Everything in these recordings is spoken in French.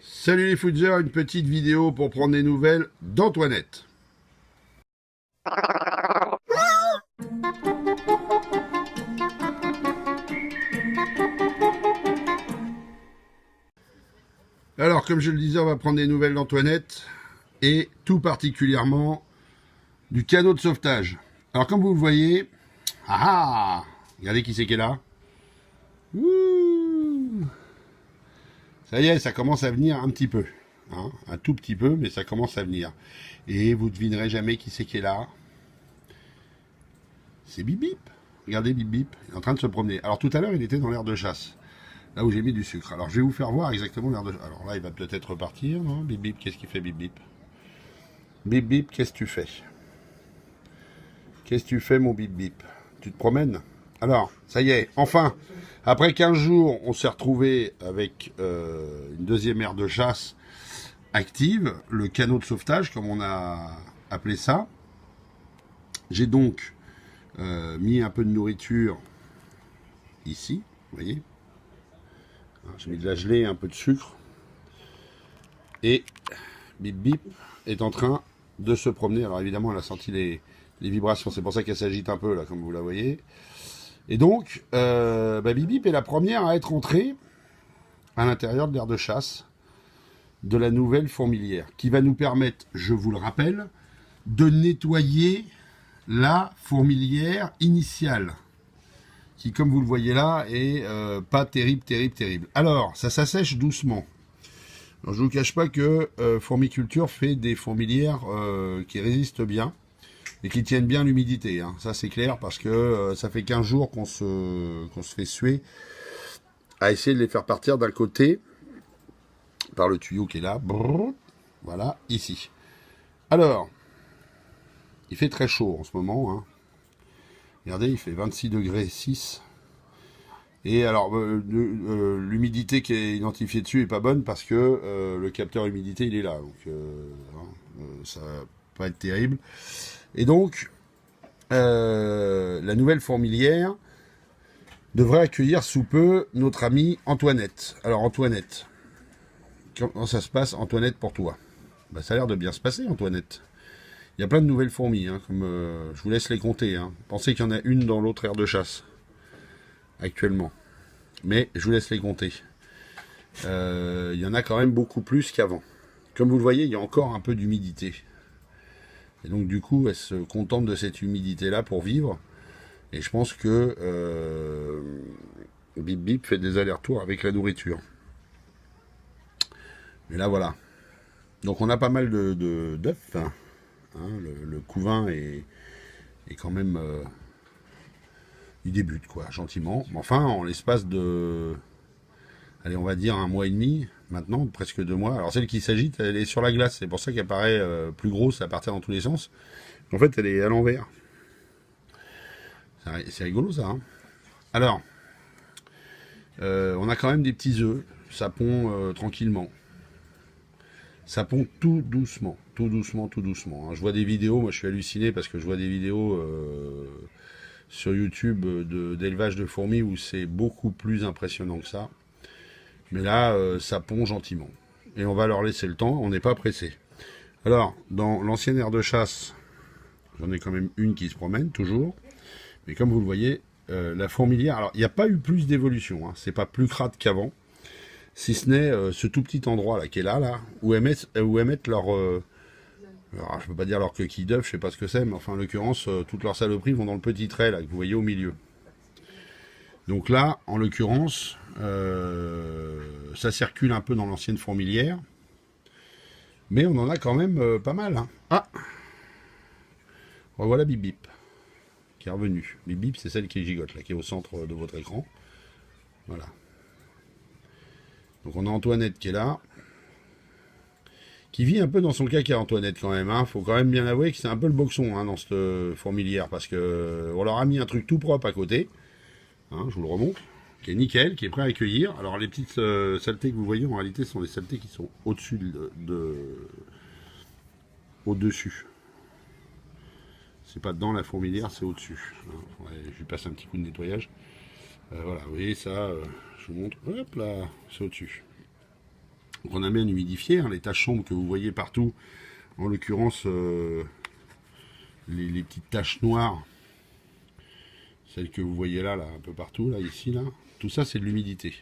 Salut les footers, une petite vidéo pour prendre des nouvelles d'Antoinette. Alors, comme je le disais, on va prendre des nouvelles d'Antoinette et tout particulièrement du canot de sauvetage. Alors, comme vous le voyez, regardez qui c'est qui est là. Ouh, ça y est, ça commence à venir un petit peu. Hein, un tout petit peu, mais ça commence à venir. Et vous devinerez jamais qui c'est qui est là. C'est Bip Bip. Regardez Bip Bip, il est en train de se promener. Alors tout à l'heure, il était dans l'aire de chasse. Là où j'ai mis du sucre. Alors je vais vous faire voir exactement l'aire de chasse. Alors là, il va peut-être repartir, non? Bip Bip, qu'est-ce qu'il fait Bip Bip? Bip Bip, qu'est-ce que tu fais? Qu'est-ce que tu fais, mon Bip Bip? Tu te promènes? Alors, ça y est, enfin, après 15 jours, on s'est retrouvé avec une deuxième aire de chasse active, le canot de sauvetage, comme on a appelé ça. J'ai donc mis un peu de nourriture ici, vous voyez. J'ai mis de la gelée, un peu de sucre. Et Bip Bip est en train de se promener. Alors évidemment, elle a senti les vibrations. C'est pour ça qu'elle s'agite un peu, là, comme vous la voyez. Et donc, Bip Bip est la première à être entrée à l'intérieur de l'aire de chasse de la nouvelle fourmilière, qui va nous permettre, je vous le rappelle, de nettoyer la fourmilière initiale, qui, comme vous le voyez là, est pas terrible. Alors, ça s'assèche doucement. Alors, je ne vous cache pas que Fourmiculture fait des fourmilières qui résistent bien et qui tiennent bien l'humidité. Hein. Ça, c'est clair, parce que ça fait 15 jours qu'on se fait suer à essayer de les faire partir d'un côté par le tuyau qui est là. Brrr, voilà, ici. Alors, il fait très chaud en ce moment. Hein. Regardez, il fait 26 degrés 6. Et alors, l'humidité qui est identifiée dessus est pas bonne parce que le capteur humidité, il est là. Donc, ça va pas être terrible. Et donc, la nouvelle fourmilière devrait accueillir sous peu notre amie Antoinette. Alors, Antoinette, comment ça se passe, Antoinette, pour toi? Bah, ça a l'air de bien se passer, Antoinette. Il y a plein de nouvelles fourmis, hein, comme je vous laisse les compter. Hein. Pensez qu'il y en a une dans l'autre aire de chasse, actuellement. Mais je vous laisse les compter. Il y en a quand même beaucoup plus qu'avant. Comme vous le voyez, il y a encore un peu d'humidité. Et donc du coup, elle se contente de cette humidité-là pour vivre. Et je pense que Bip Bip fait des allers-retours avec la nourriture. Mais là, voilà. Donc on a pas mal d'œufs. Hein. Le couvain est quand même... il débute, quoi, gentiment. Mais enfin, en l'espace de... allez, on va dire 1 mois et demi, maintenant, presque 2 mois. Alors celle qui s'agite, elle est sur la glace. C'est pour ça qu'elle paraît plus grosse, à partir dans tous les sens. En fait, elle est à l'envers. C'est rigolo, ça. Hein. Alors, on a quand même des petits œufs. Ça pond tranquillement. Ça pond tout doucement. Hein. Je vois des vidéos, moi je suis halluciné parce que je vois des vidéos sur YouTube d'élevage de fourmis où c'est beaucoup plus impressionnant que ça. Mais là, ça pond gentiment. Et on va leur laisser le temps, on n'est pas pressé. Alors, dans l'ancienne aire de chasse, j'en ai quand même une qui se promène, toujours. Mais comme vous le voyez, la fourmilière... Alors, il n'y a pas eu plus d'évolution, hein, c'est pas plus crade qu'avant. Si ce n'est ce tout petit endroit là qui est là, où elles mettent leur... alors, je peux pas dire leur coquille d'œuf, je sais pas ce que c'est, mais enfin, en l'occurrence, toutes leurs saloperies vont dans le petit trait là, que vous voyez au milieu. Donc là, en l'occurrence, ça circule un peu dans l'ancienne fourmilière. Mais on en a quand même pas mal. Hein. Ah, revoilà Bip Bip, qui est revenu. Bip Bip, c'est celle qui gigote, là, qui est au centre de votre écran. Voilà. Donc on a Antoinette qui est là. Qui vit un peu dans son caca, Antoinette, quand même. Hein. Faut quand même bien avouer que c'est un peu le boxon hein, dans cette fourmilière. Parce que on leur a mis un truc tout propre à côté. Hein, je vous le remonte. Qui est nickel, qui est prêt à accueillir. Alors les petites saletés que vous voyez, en réalité, sont les saletés qui sont au-dessus au-dessus. C'est pas dans la fourmilière, c'est au-dessus. Hein, ouais, je lui passe un petit coup de nettoyage. Voilà, vous voyez ça, je vous montre. Hop là, c'est au-dessus. Donc on a bien humidifié, hein, les taches sombres que vous voyez partout, en l'occurrence les petites taches noires, celles que vous voyez là, un peu partout, là, ici, là, tout ça c'est de l'humidité.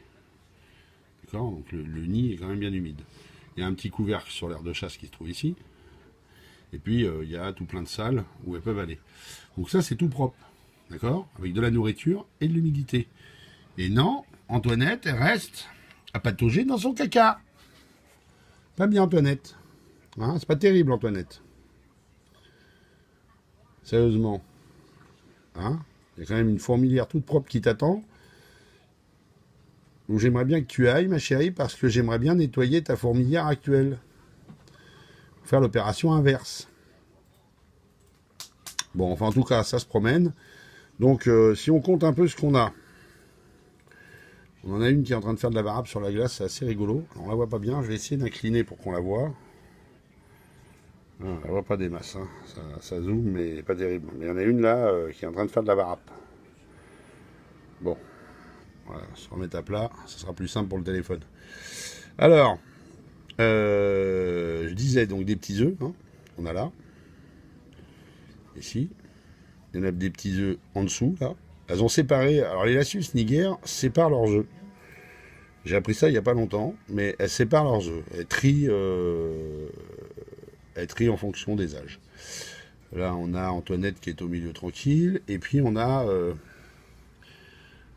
D'accord? Donc le nid est quand même bien humide. Il y a un petit couvercle sur l'aire de chasse qui se trouve ici. Et puis il y a tout plein de salles où elles peuvent aller. Donc ça c'est tout propre. D'accord? Avec de la nourriture et de l'humidité. Et non, Antoinette, elle reste à patauger dans son caca. Pas bien, Antoinette. Hein, c'est pas terrible, Antoinette. Sérieusement. Hein? Il y a quand même une fourmilière toute propre qui t'attend. Donc j'aimerais bien que tu ailles, ma chérie, parce que j'aimerais bien nettoyer ta fourmilière actuelle. Faire l'opération inverse. Bon, enfin, en tout cas, ça se promène. Donc, si on compte un peu ce qu'on a. On en a une qui est en train de faire de la varap sur la glace, c'est assez rigolo. Alors, on la voit pas bien, je vais essayer d'incliner pour qu'on la voie. Ah, on la voit pas des masses, hein. Ça zoome, mais pas terrible. Mais il y en a une là qui est en train de faire de la varap. Bon, voilà, se remettre à plat, ça sera plus simple pour le téléphone. Alors, je disais donc des petits œufs, hein, on a là. Ici. Il y en a des petits œufs en dessous, là. Elles ont séparé. Alors, les Lasius niger séparent leurs œufs. J'ai appris ça il n'y a pas longtemps, mais elles séparent leurs œufs. Elles trient en fonction des âges. Là, on a Antoinette qui est au milieu tranquille, et puis on a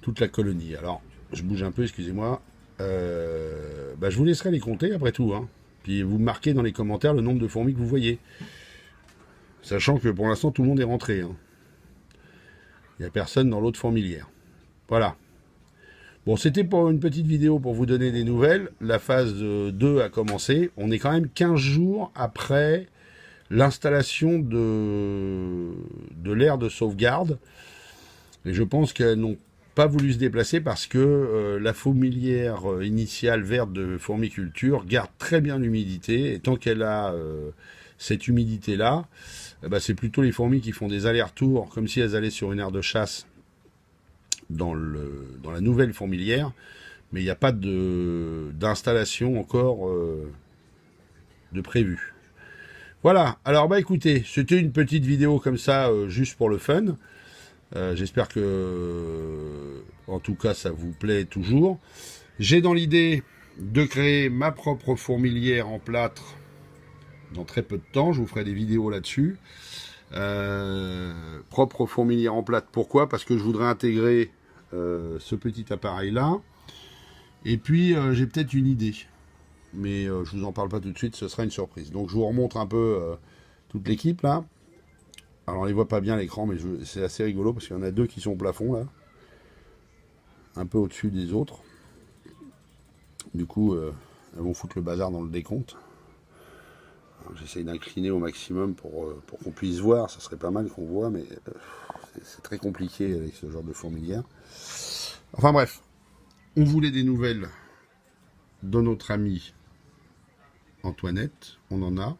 toute la colonie. Alors, je bouge un peu, excusez-moi. Je vous laisserai les compter après tout, hein. Puis vous marquez dans les commentaires le nombre de fourmis que vous voyez. Sachant que pour l'instant, tout le monde est rentré, hein. Il n'y a personne dans l'autre fourmilière. Voilà. Bon, c'était pour une petite vidéo pour vous donner des nouvelles. La phase 2 a commencé. On est quand même 15 jours après l'installation de l'aire de sauvegarde. Et je pense qu'elles n'ont pas voulu se déplacer parce que la fourmilière initiale verte de fourmiculture garde très bien l'humidité. Et tant qu'elle a cette humidité-là, c'est plutôt les fourmis qui font des allers-retours comme si elles allaient sur une aire de chasse dans la nouvelle fourmilière, mais il n'y a pas d'installation encore de prévu. Voilà, alors écoutez, c'était une petite vidéo comme ça, juste pour le fun. J'espère que, en tout cas, ça vous plaît toujours. J'ai dans l'idée de créer ma propre fourmilière en plâtre dans très peu de temps. Je vous ferai des vidéos là-dessus. Propre fourmilière en plâtre. Pourquoi? Parce que je voudrais intégrer ce petit appareil-là. Et puis, j'ai peut-être une idée. Mais je vous en parle pas tout de suite, ce sera une surprise. Donc, je vous remontre un peu toute l'équipe, là. Alors, on les voit pas bien à l'écran, mais c'est assez rigolo, parce qu'il y en a deux qui sont au plafond, là. Un peu au-dessus des autres. Du coup, elles vont foutre le bazar dans le décompte. J'essaye d'incliner au maximum pour qu'on puisse voir. Ça serait pas mal qu'on voit, mais c'est très compliqué avec ce genre de fourmilière. Enfin bref, on voulait des nouvelles de notre amie Antoinette. On en a.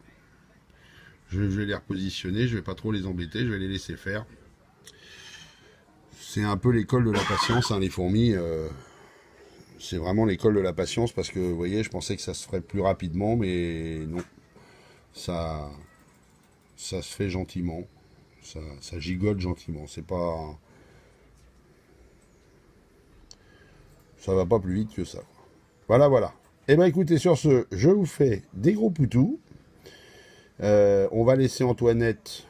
Je vais les repositionner. Je vais pas trop les embêter. Je vais les laisser faire. C'est un peu l'école de la patience, hein, les fourmis. C'est vraiment l'école de la patience parce que, vous voyez, je pensais que ça se ferait plus rapidement, mais non. Ça se fait gentiment, ça gigote gentiment, c'est pas, ça va pas plus vite que ça. Voilà. Et écoutez, sur ce, je vous fais des gros poutous. On va laisser Antoinette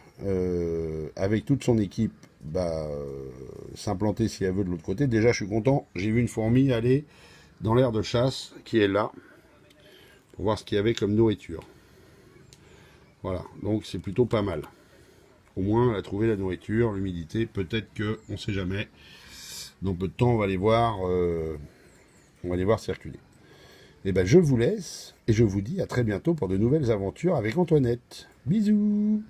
avec toute son équipe s'implanter si elle veut de l'autre côté. Déjà, je suis content, j'ai vu une fourmi aller dans l'aire de chasse qui est là pour voir ce qu'il y avait comme nourriture. Voilà, donc c'est plutôt pas mal. Au moins, elle a trouvé la nourriture, l'humidité. Peut-être que, on ne sait jamais. Dans peu de temps, on va les voir circuler. Et je vous laisse et je vous dis à très bientôt pour de nouvelles aventures avec Antoinette. Bisous.